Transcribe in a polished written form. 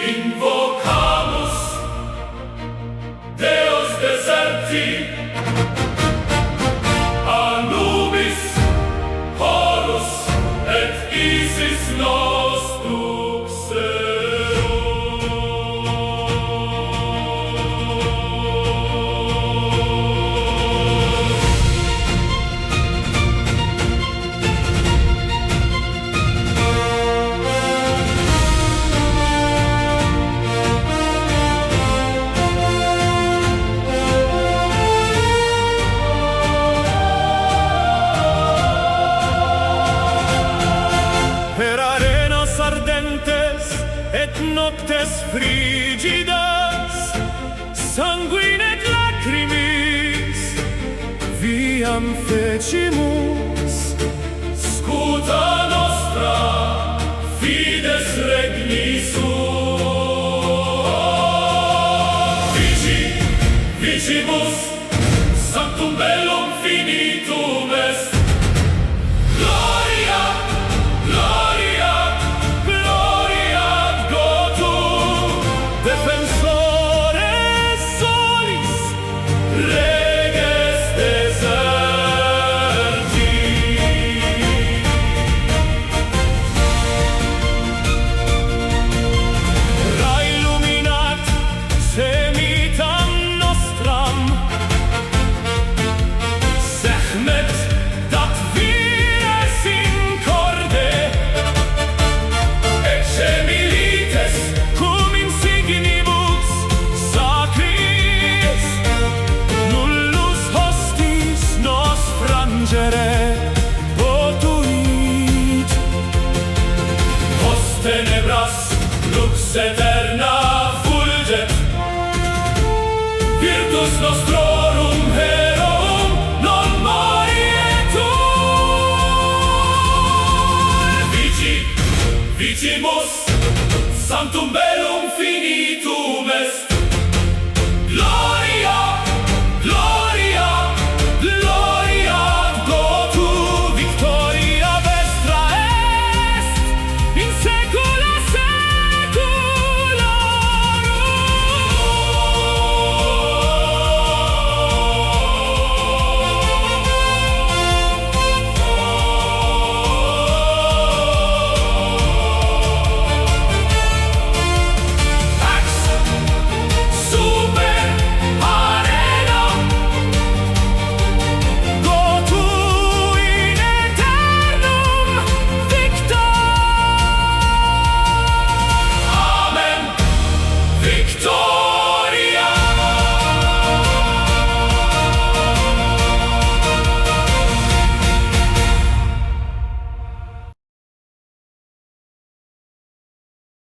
Invocamus Deus deserti Anubis Horus et Isis nos duxero. Et noctes frigidas, sanguine et lacrimis, viam fecimus. Scuta nostra fides regni suo. Vici, vicibus, sanctum bellum finitum est. Gloria, gloria, gloria Gotum, Defensores solis, reges deserti. Illuminat semitam nostram, Sechmet dat vires in corde, ecce milites cum insignibus sacris, nullus hostis nos frangere potuit. post tenebras lux eterna fulget, virtus nostrorum heroum non morietur. Vici, vicimus, sanctum bellum finitum